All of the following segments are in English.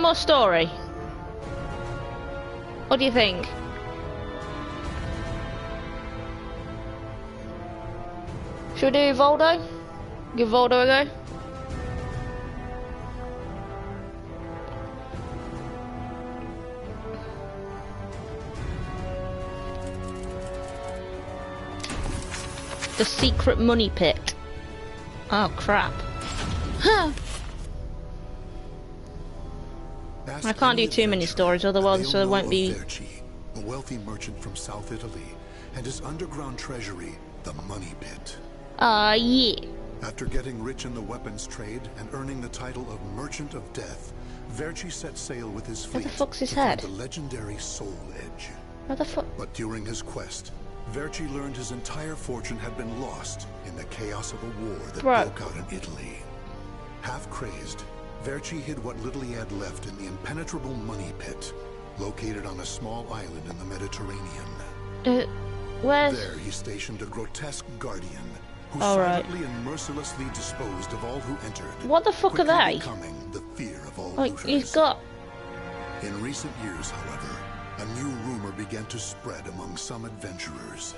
more story? What do you think? Should we do Voldo? Give Voldo a go? The secret money pit. Oh crap. Huh. I can't do too many stories, otherwise there won't be... Verci, a wealthy merchant from South Italy, and his underground treasury, the Money Pit. Yeah. After getting rich in the weapons trade and earning the title of Merchant of Death, Verci set sail with his fleet Where the fuck's his to find head? the legendary Soul Edge. Where the fuck? But during his quest, Verci learned his entire fortune had been lost in the chaos of a war that broke out in Italy. Half crazed, Verci hid what little he had left in the impenetrable Money Pit, located on a small island in the Mediterranean. Where's... There he stationed a grotesque guardian who Alright. silently and mercilessly disposed of all who entered. What the fuck are quickly they? Becoming the fear of all Like, looters. he's got... In recent years, however, a new rumor began to spread among some adventurers.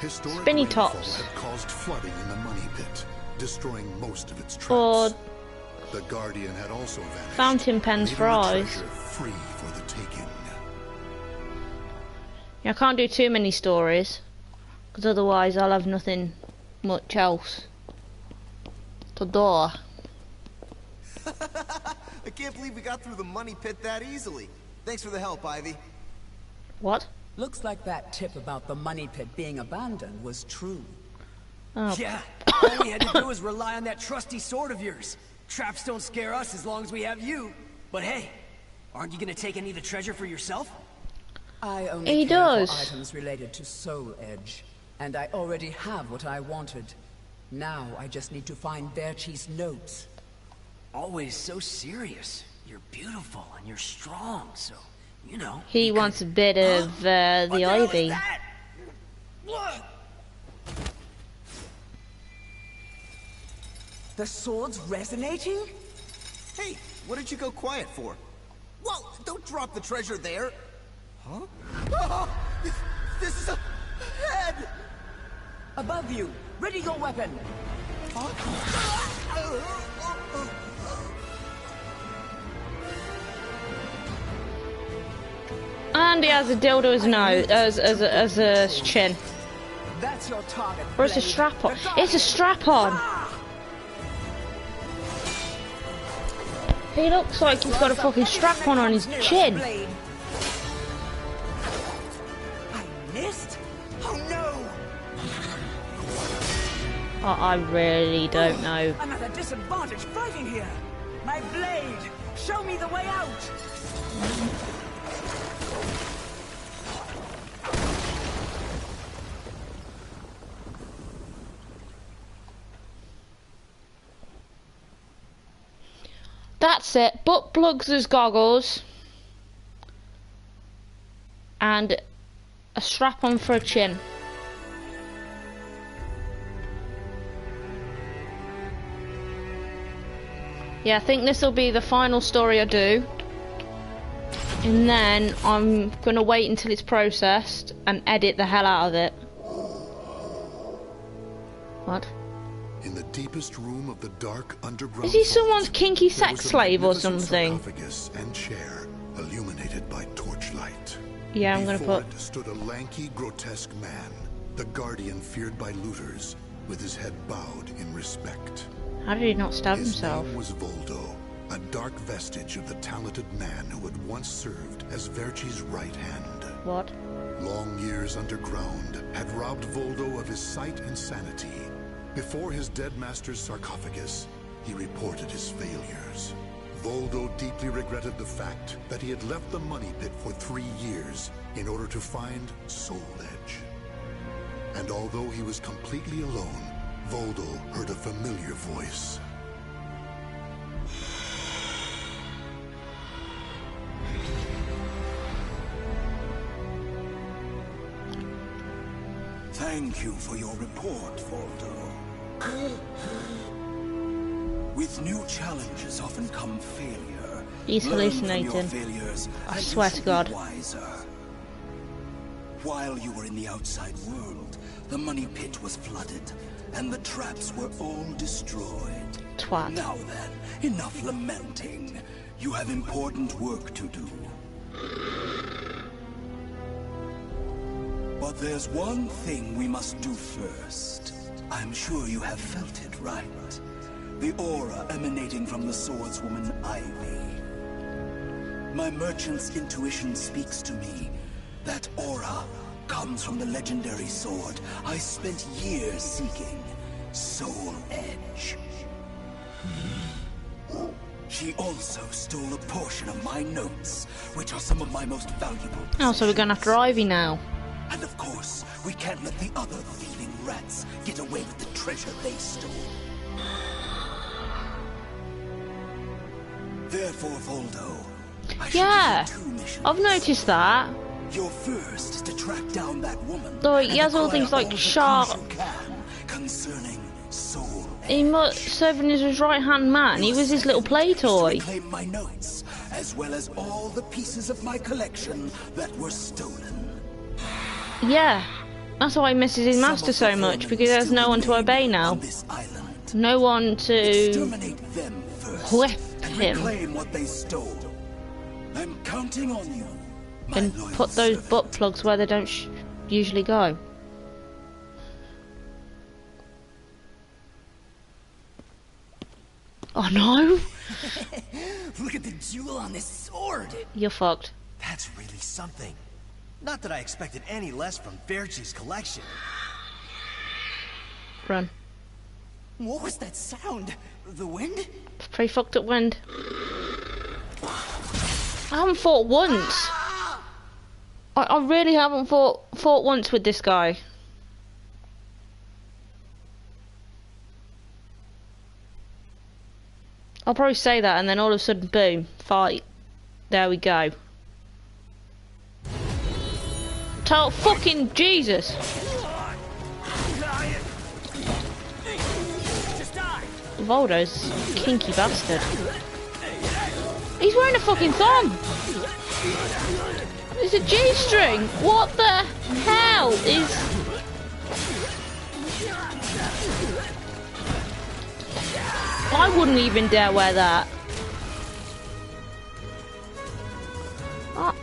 Historic Spinny rainfall tops. had caused flooding in the Money Pit, destroying most of its traps. Or... The Guardian had also vanished, Fountain pens for leaving the eyes. treasure free for the taking. Yeah, I can't do too many stories, because otherwise I'll have nothing much else to do. I can't believe we got through the Money Pit that easily. Thanks for the help, Ivy. What? Looks like that tip about the Money Pit being abandoned was true. Oh. Yeah, all we had to do was rely on that trusty sword of yours. Traps don't scare us as long as we have you. But hey, aren't you gonna take any of the treasure for yourself? I only He care does. for items related to Soul Edge, and I already have what I wanted. Now I just need to find Verci's notes. Always so serious. You're beautiful and you're strong, so, you know. He you wants could... a bit of the What hell is ivy. that? What? The sword's resonating? Hey, what did you go quiet for? Whoa, don't drop the treasure there. Huh? Oh, this is a head! Above you! Ready your weapon! And he has a dildo as nose, as a chin. That's your target. Or it's a blade. strap on. The target. It's a strap on. He looks like he's got a fucking strap on his chin. Blade. I missed? Oh no! Oh, I really don't know. I'm at a disadvantage fighting here. My blade! Show me the way out! That's it. Butt plugs as goggles. And a strap on for a chin. Yeah, I think this will be the final story I do. And then I'm gonna wait until it's processed and edit the hell out of it. What? In the deepest room of the dark underground Is he vault, someone's kinky there sex was a slave or magnificent something? sarcophagus and chair illuminated by torchlight. Yeah, I'm gonna Before put... it stood a lanky, grotesque man, the guardian feared by looters, with his head bowed in respect. How did he not stab His himself? name was Voldo, a dark vestige of the talented man who had once served as Verci's right hand. What? Long years underground had robbed Voldo of his sight and sanity. Before his dead master's sarcophagus, he reported his failures. Voldo deeply regretted the fact that he had left the Money Pit for 3 years in order to find Soul Edge. And although he was completely alone, Voldo heard a familiar voice. Thank you for your report, Voldo. With new challenges often come failure. He's Learn from your hallucinating. failures, I and swear you to shall God. be wiser. While you were in the outside world, the money pit was flooded, and the traps were all destroyed. Twat. Now then, enough lamenting. You have important work to do. But there's one thing we must do first. I'm sure you have felt it, right? The aura emanating from the swordswoman Ivy. My merchant's intuition speaks to me. That aura comes from the legendary sword I spent years seeking, Soul Edge. She also stole a portion of my notes, which are some of my most valuable possessions. Oh, so we're going after Ivy now. And of course, we can't let the other thieving rats get away with the treasure they stole. Therefore, Voldo, I should Yeah, give you 2 missions. I've noticed that. Your first is to track down that woman. Though he and has all acquire things like the sharp. clues you can concerning Soul He must serving as his right-hand man. He was his little play toy. Reclaim my notes, as well as all the pieces of my collection that were stolen. Yeah, that's why he misses his master so much, because he has no one to obey now. On this island. No one to Exterminate them first. whip and him. reclaim what they stole. I'm counting on you. my And loyal put those servant. butt plugs where they don't usually go. Oh no! Look at the jewel on this sword. You're fucked. That's really something. Not that I expected any less from Verci's collection. Run. What was that sound? The wind? It's pretty fucked up wind. I haven't fought once. I really haven't fought once with this guy. I'll probably say that and then all of a sudden, boom, fight. There we go. Tell fucking Jesus. Voldo's a kinky bastard. He's wearing a fucking thumb. It's a G-string. What the hell is... I wouldn't even dare wear that. Oh.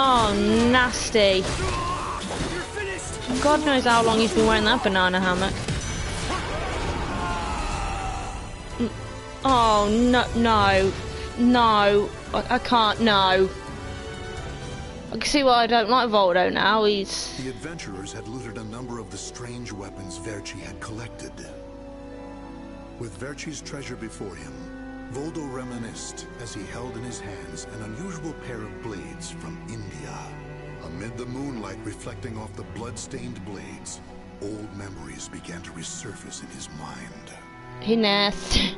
Oh, nasty. God knows how long he's been wearing that banana hammock. Oh, no, no, no, I can't, no. I can see why I don't like Voldo now, he's... The adventurers had looted a number of the strange weapons Verci had collected. With Verci's treasure before him, Voldo reminisced as he held in his hands an unusual pair of blades from India. Amid the moonlight reflecting off the blood-stained blades, old memories began to resurface in his mind. He nasty.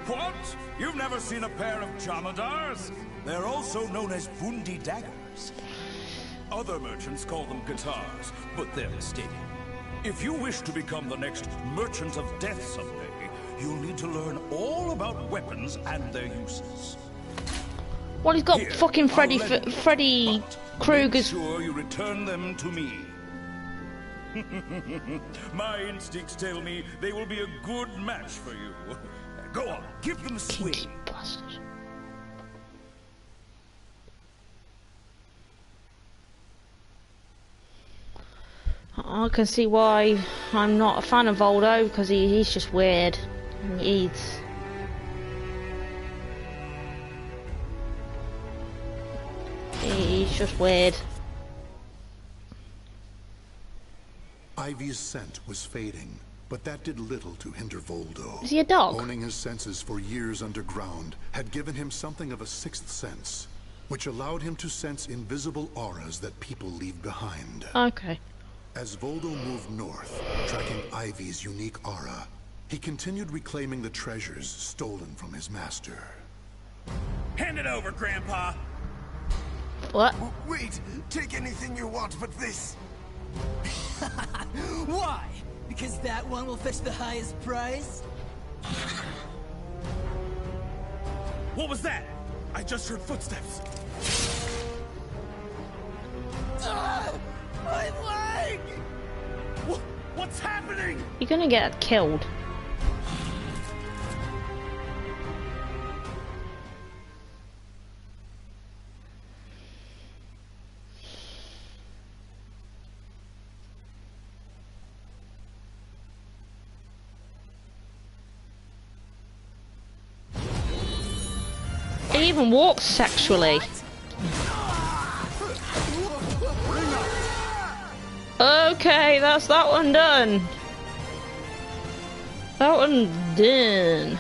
What? You've never seen a pair of Jamadars? They're also known as Bundi daggers. Other merchants call them guitars, but they're mistaken. If you wish to become the next Merchant of Death someday, you'll need to learn all about weapons and their uses. Well, he's got Here, fucking Freddy I'll lend you, Freddy but Krueger's... make sure you return them to me. My instincts tell me they will be a good match for you. Go on, give them a swing. Kinky bastard. I can see why I'm not a fan of Voldo, because he's just weird. He's just weird. Ivy's scent was fading, but that did little to hinder Voldo. Is he a dog? Owning his senses for years underground had given him something of a sixth sense, which allowed him to sense invisible auras that people leave behind. Okay. As Voldo moved north, tracking Ivy's unique aura, He continued reclaiming the treasures stolen from his master. Hand it over, Grandpa. What? Wait, take anything you want but this. Why? Because that one will fetch the highest price? What was that? I just heard footsteps. My leg! What's happening? You're gonna get killed. He even walks sexually. Okay, that's that one done. That one done.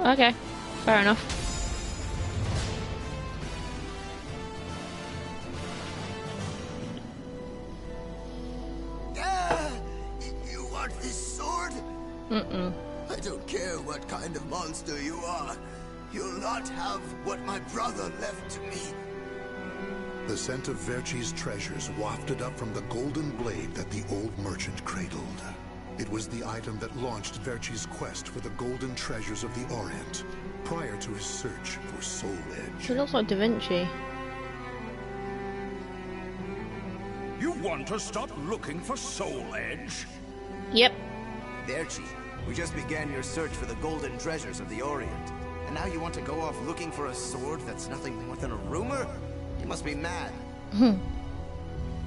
Okay, fair enough. You want this sword? Mm-mm. I don't care what kind of monster you are. You'll not have what my brother left to me. The scent of Verci's treasures wafted up from the golden blade that the old merchant cradled. It was the item that launched Verci's quest for the golden treasures of the Orient, prior to his search for Soul Edge. He looks like Da Vinci. You want to stop looking for Soul Edge? Yep. Verci, we just began your search for the golden treasures of the Orient. And now you want to go off looking for a sword that's nothing more than a rumor? You must be mad.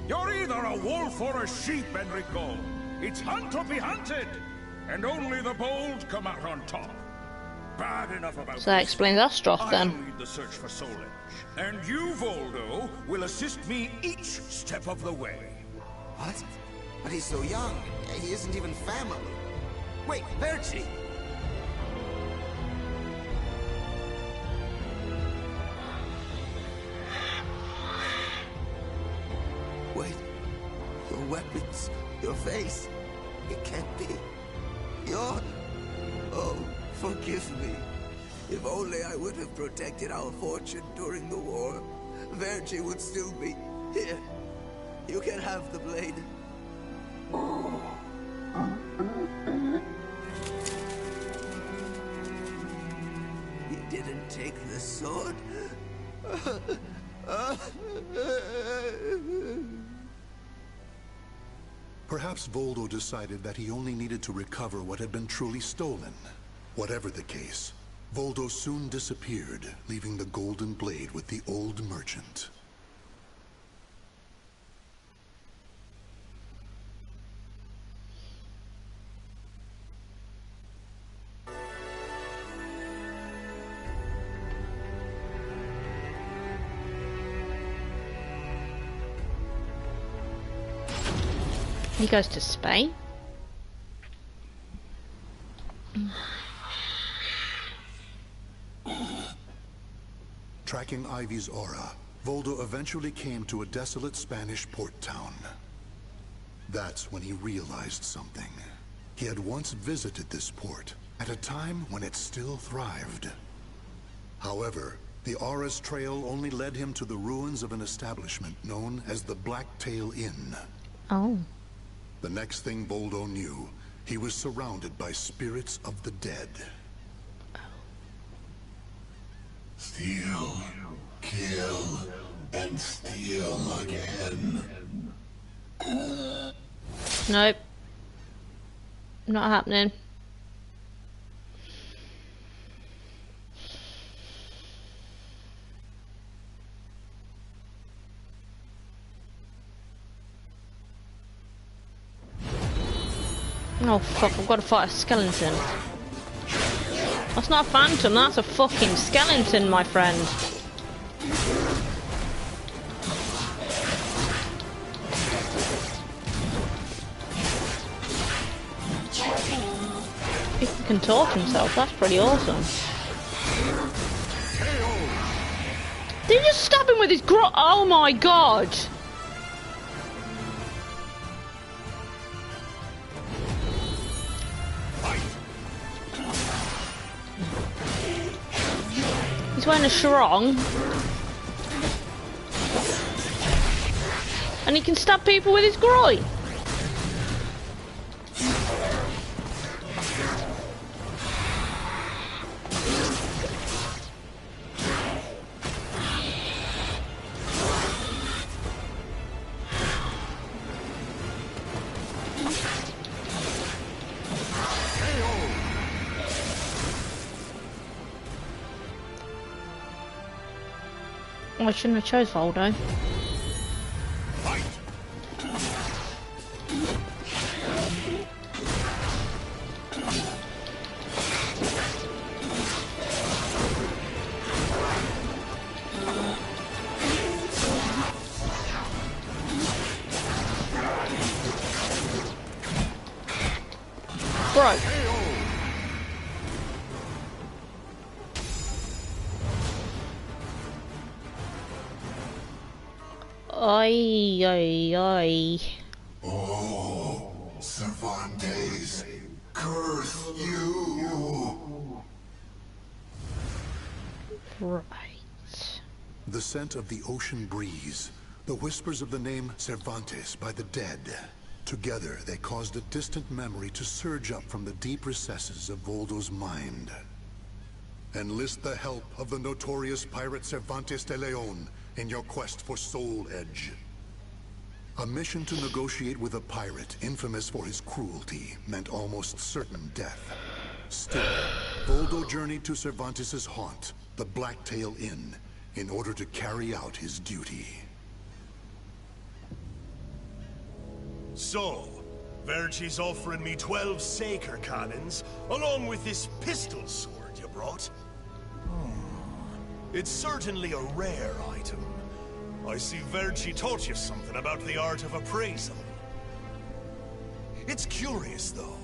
You're either a wolf or a sheep, Enrico. It's hunt or be hunted. And only the bold come out on top. Bad enough about So that this. explains Astroth I'll then. lead the search for Soul Edge. And you, Voldo, will assist me each step of the way. What? But he's so young. He isn't even family. Wait, Verci! Wait. Your weapons, your face. It can't be. You're... Oh, forgive me. If only I would have protected our fortune during the war, Verci would still be here. You can have the blade. He didn't take the sword. Perhaps Voldo decided that he only needed to recover what had been truly stolen. Whatever the case, Voldo soon disappeared, leaving the golden blade with the old merchant. He goes to Spain. Tracking Ivy's aura, Voldo eventually came to a desolate Spanish port town. That's when he realized something. He had once visited this port, at a time when it still thrived. However, the aura's trail only led him to the ruins of an establishment known as the Blacktail Inn. Oh. The next thing Voldo knew, he was surrounded by spirits of the dead. Steal, kill, and steal again. Nope. Not happening. Oh fuck, I've got to fight a skeleton. That's not a phantom, that's a fucking skeleton, my friend. He can talk himself, that's pretty awesome. Did you just stab him with his oh my god! He's wearing a sarong. And he can stab people with his groin. I shouldn't have chose Voldo. Bro. Oi, oi, oi. Oh, Cervantes, curse you! Right. The scent of the ocean breeze, the whispers of the name Cervantes by the dead. Together, they caused a distant memory to surge up from the deep recesses of Voldo's mind. Enlist the help of the notorious pirate Cervantes de Leon in your quest for Soul Edge. A mission to negotiate with a pirate infamous for his cruelty meant almost certain death. Still, Voldo journeyed to Cervantes' haunt, the Blacktail Inn, in order to carry out his duty. So, Verci's offering me 12 Saker cannons, along with this pistol sword you brought. It's certainly a rare item. I see Verci taught you something about the art of appraisal. It's curious, though.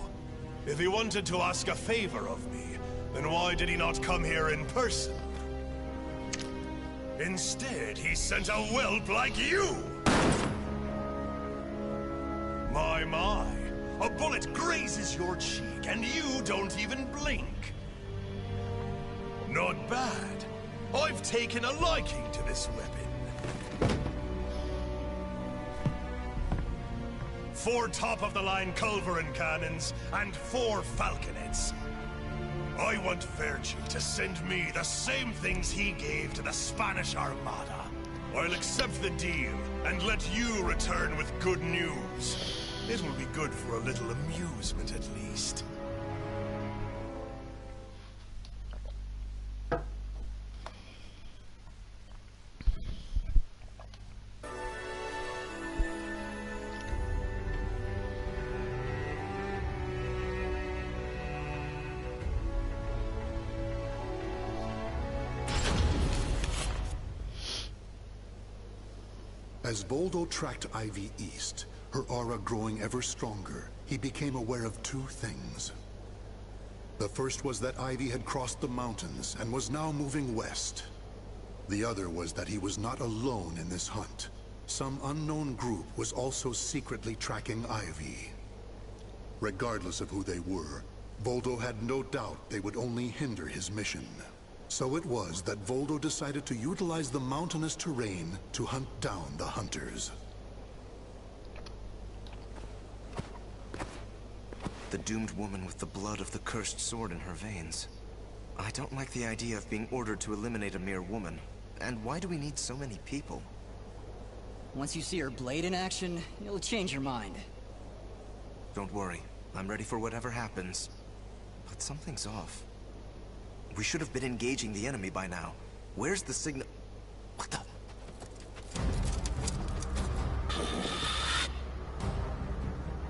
If he wanted to ask a favor of me, then why did he not come here in person? Instead, he sent a whelp like you! My. A bullet grazes your cheek, and you don't even blink. Not bad. I've taken a liking to this weapon. 4 top-of-the-line culverin cannons, and 4 falconets. I want Verci to send me the same things he gave to the Spanish Armada. I'll accept the deal, and let you return with good news. It will be good for a little amusement, at least. As Voldo tracked Ivy east, her aura growing ever stronger, he became aware of 2 things. The first was that Ivy had crossed the mountains and was now moving west. The other was that he was not alone in this hunt. Some unknown group was also secretly tracking Ivy. Regardless of who they were, Voldo had no doubt they would only hinder his mission. So it was that Voldo decided to utilize the mountainous terrain to hunt down the hunters. The doomed woman with the blood of the cursed sword in her veins. I don't like the idea of being ordered to eliminate a mere woman. And why do we need so many people? Once you see her blade in action, you'll change your mind. Don't worry. I'm ready for whatever happens. But something's off. We should have been engaging the enemy by now. Where's the signal? What the?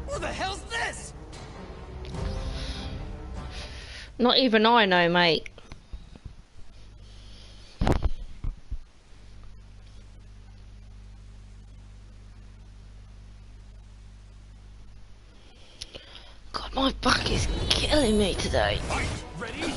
Who the hell's this? Not even I know, mate. God, My back is killing me today. Ready?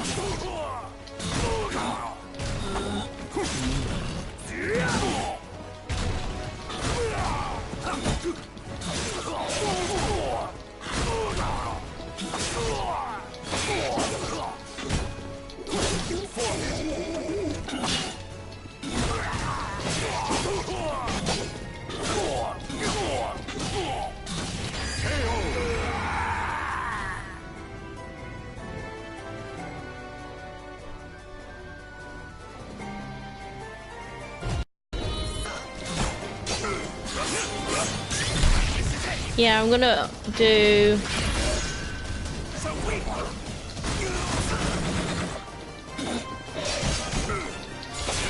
Yeah, I'm gonna do.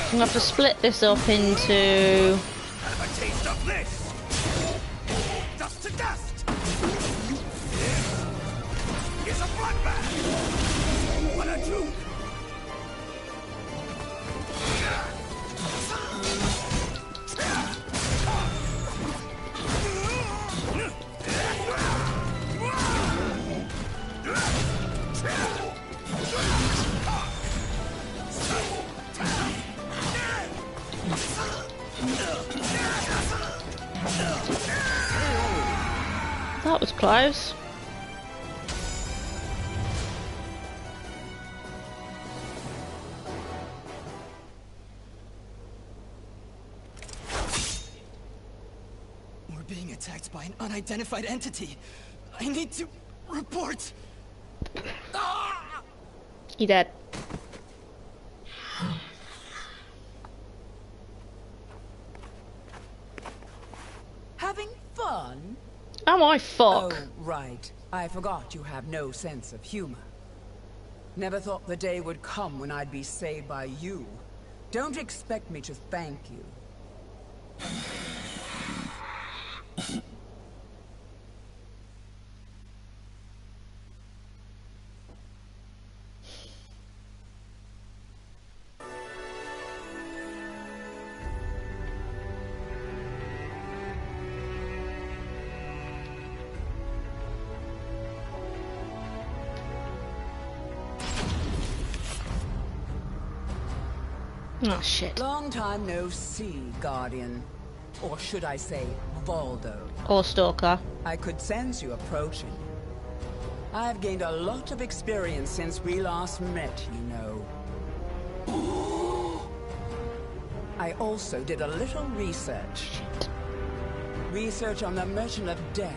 I'm gonna have to split this up into. Have a taste of this. Dust to dust. Here's a bloodbath. What a joke. That was close. We're being attacked by an unidentified entity. I need to report. You dead. Having fun? Am I fuck? Oh, right. I forgot you have no sense of humor. Never thought the day would come when I'd be saved by you. Don't expect me to thank you. Oh shit. Long time no see, Guardian. Or should I say, Voldo. Or Stalker. I could sense you approaching. I've gained a lot of experience since we last met, you know. I also did a little research. Research on the Merchant of Death,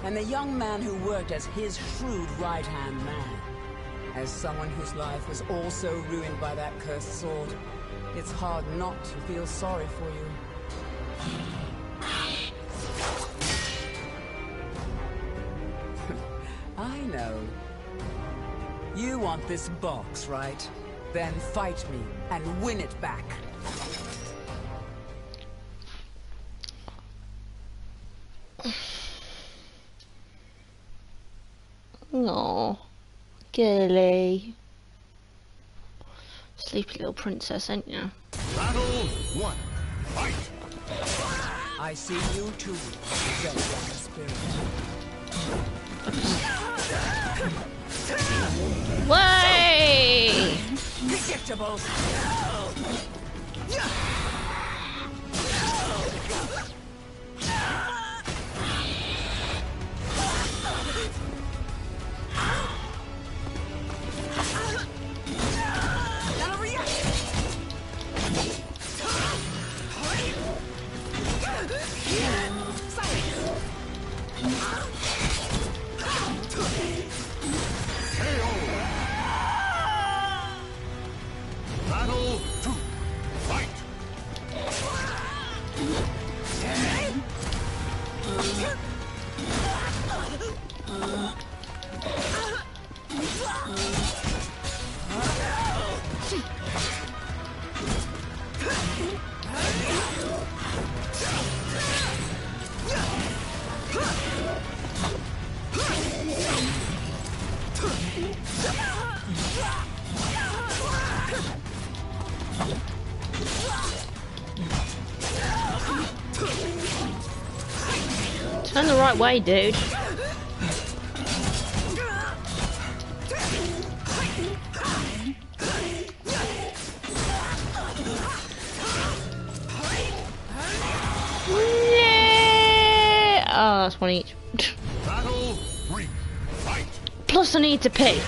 and the young man who worked as his shrewd right-hand man. As someone whose life was also ruined by that cursed sword, it's hard not to feel sorry for you. I know. You want this box, right? Then fight me and win it back. Oh, girly. Sleepy little princess, ain't you? Battle 1. Fight! I see you too, Zelda Spirit. Way! Predictable. Battle 2. Fight! Turn the right way, dude. that's one each. Battle 3. Fight. Plus I need to pee.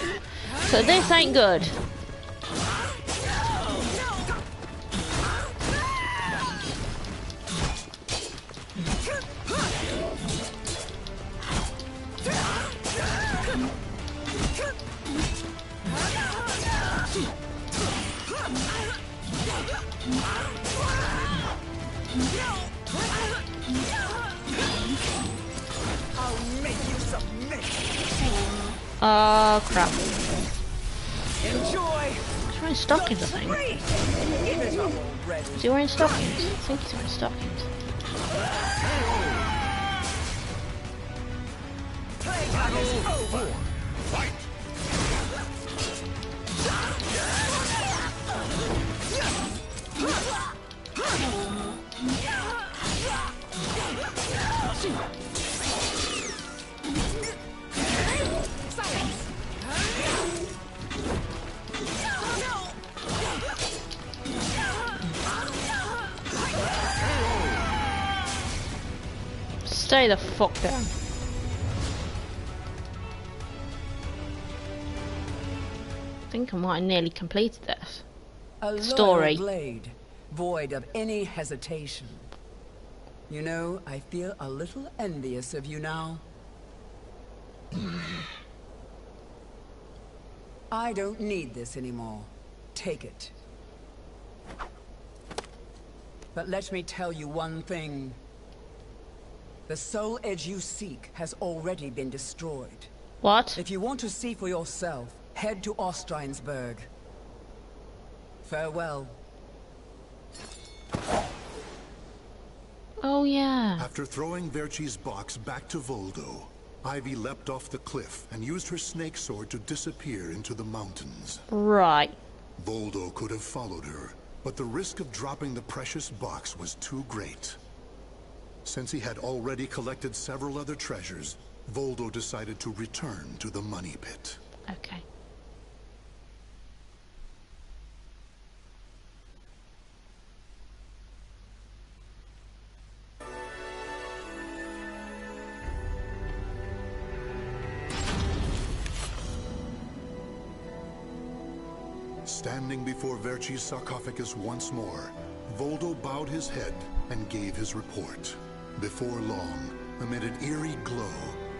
So this ain't good. Oh crap. Enjoy. He's wearing stockings, I think. Is he wearing stockings? I think he's wearing stockings. Fight. Stay the fuck down. I think I might have nearly completed this. A loyal Story. blade, void of any hesitation. You know, I feel a little envious of you now. I don't need this anymore. Take it. But let me tell you one thing. The soul edge you seek has already been destroyed. What? If you want to see for yourself, head to Ostreinsberg. Farewell. Oh yeah. After throwing Verci's box back to Voldo, Ivy leapt off the cliff and used her snake sword to disappear into the mountains. Right. Voldo could have followed her, but the risk of dropping the precious box was too great. Since he had already collected several other treasures, Voldo decided to return to the money pit. Okay. Standing before Verci's sarcophagus once more, Voldo bowed his head and gave his report. Before long, amid an eerie glow,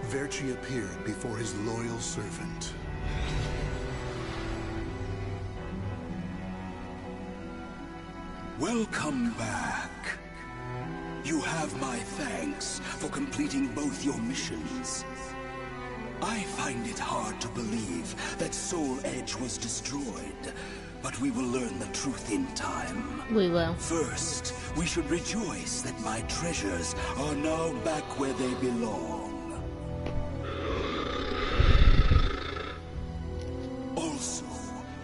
Verci appeared before his loyal servant. Welcome back. You have my thanks for completing both your missions. I find it hard to believe that Soul Edge was destroyed, but we will learn the truth in time. We will. First, we should rejoice that my treasures are now back where they belong. Also,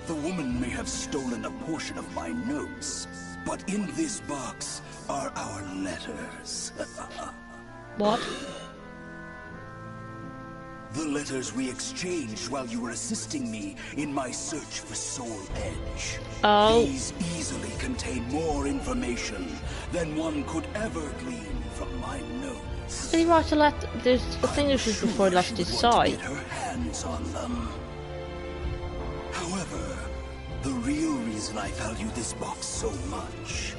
the woman may have stolen a portion of my notes, but in this box are our letters. What? The letters we exchanged while you were assisting me in my search for Soul Edge. Oh. These easily contain more information than one could ever glean from my notes. Did he write a letter? The thing was just before he lost his sight. Get her hands on them. However, the real reason I value this box so much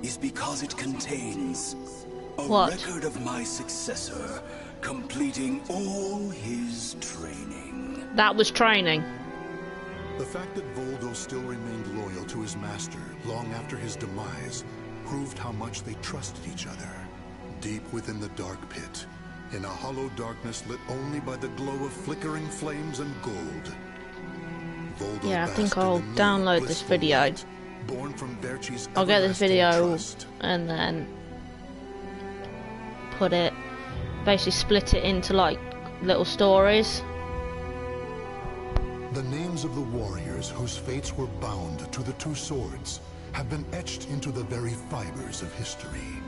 is because it contains a record of my successor completing all his training. That was training. The fact that Voldo still remained loyal to his master long after his demise proved how much they trusted each other. Deep within the dark pit, in a hollow darkness lit only by the glow of flickering flames and gold, Voldo Yeah, I think basked in I'll a new, download this blissful video. light, born from Verci's I'll get this everlasting video trust. and then put it, basically split it into like little stories. The names of the warriors whose fates were bound to the two swords have been etched into the very fibers of history.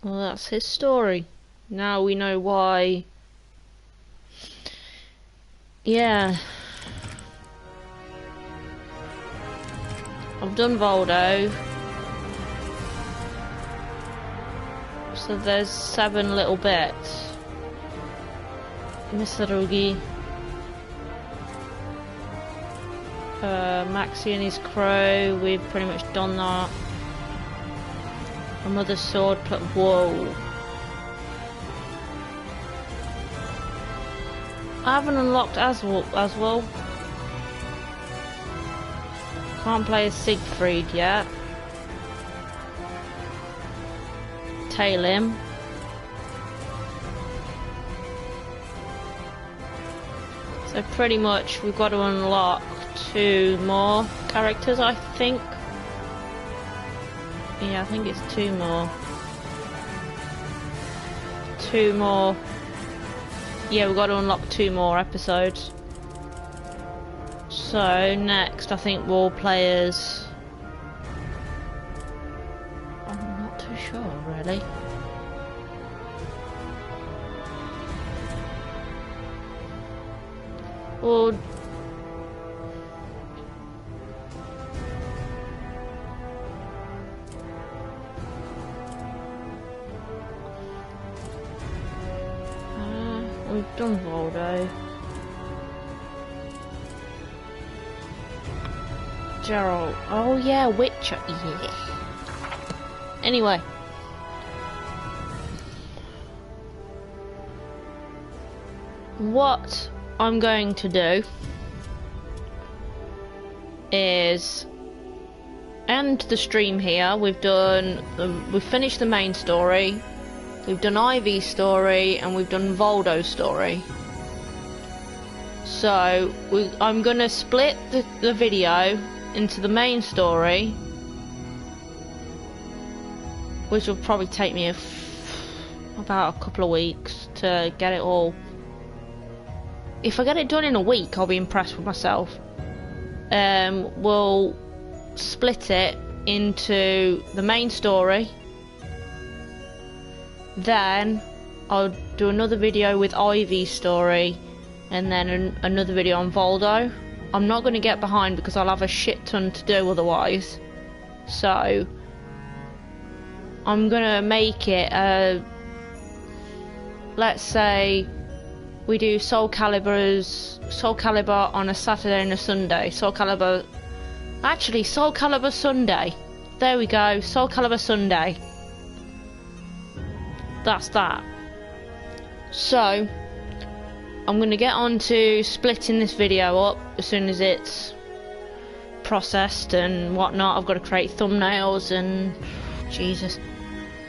Well, that's his story. Now we know why. Yeah. I've done Voldo. So there's 7 little bits. Mr. Rugi. Maxie and his crew, we've pretty much done that. Another sword put. Whoa. I haven't unlocked Aswell. Can't play as Siegfried yet. Tail him. So pretty much we've got to unlock 2 more characters, I think. Yeah, I think it's 2 more. 2 more. Yeah, we've got to unlock 2 more episodes. So next I think we'll play as... I'm not too sure really. Or we've done Voldo. Gerald. Oh yeah, Witcher. Yeah. Anyway. What I'm going to do is end the stream here. We've finished the main story. We've done Ivy's story and we've done Voldo's story. So I'm gonna split the video into the main story, which will probably take me about a couple of weeks to get it all. If I get it done in a week, I'll be impressed with myself. We'll split it into the main story. Then I'll do another video with Ivy's story, and then another video on Voldo. I'm not going to get behind because I'll have a shit ton to do otherwise. So I'm going to make it let's say we do Soulcalibur on a Saturday and a Sunday. Soulcalibur Sunday. There we go, Soulcalibur Sunday. That's that. So I'm going to get on to splitting this video up as soon as it's processed and whatnot. I've got to create thumbnails and Jesus,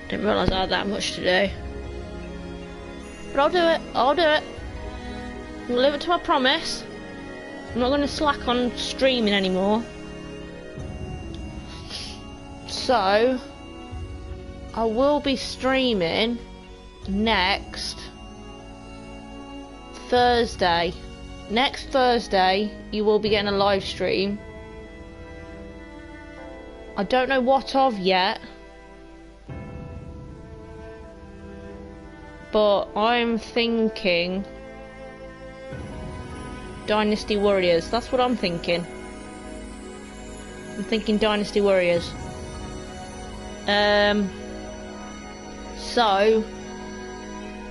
didn't realise I had that much to do. But I'll do it. I'm going to live up to my promise. I'm not going to slack on streaming anymore. So I will be streaming next Thursday. Next Thursday you will be getting a live stream. I don't know what of yet, but I'm thinking Dynasty Warriors. That's what I'm thinking. I'm thinking Dynasty Warriors. So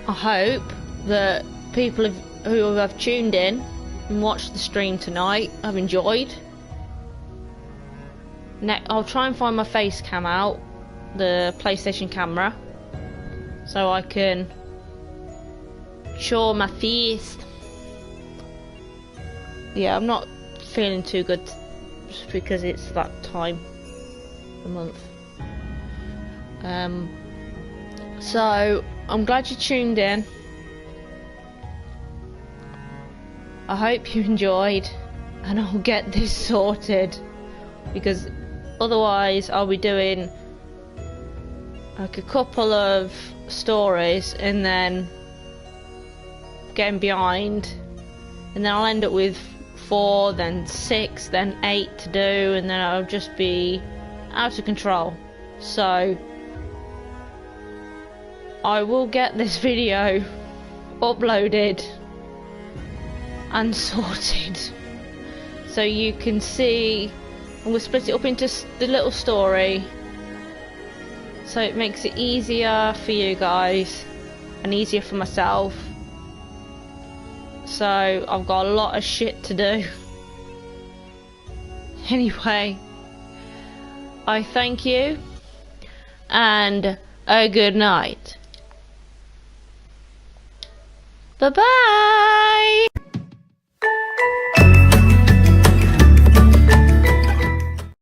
I hope that people who have tuned in and watched the stream tonight have enjoyed. I'll try and find my face cam out, the PlayStation camera, so I can show my face. Yeah, I'm not feeling too good just because it's that time of the month. So I'm glad you tuned in. I hope you enjoyed, and I'll get this sorted, because otherwise I'll be doing like a couple of stories and then getting behind, and then I'll end up with 4, then 6, then 8 to do, and then I'll just be out of control. So I will get this video uploaded and sorted so you can see I'm going to split it up into the little story, so it makes it easier for you guys and easier for myself. So I've got a lot of shit to do. Anyway, I thank you and a good night. Bye bye.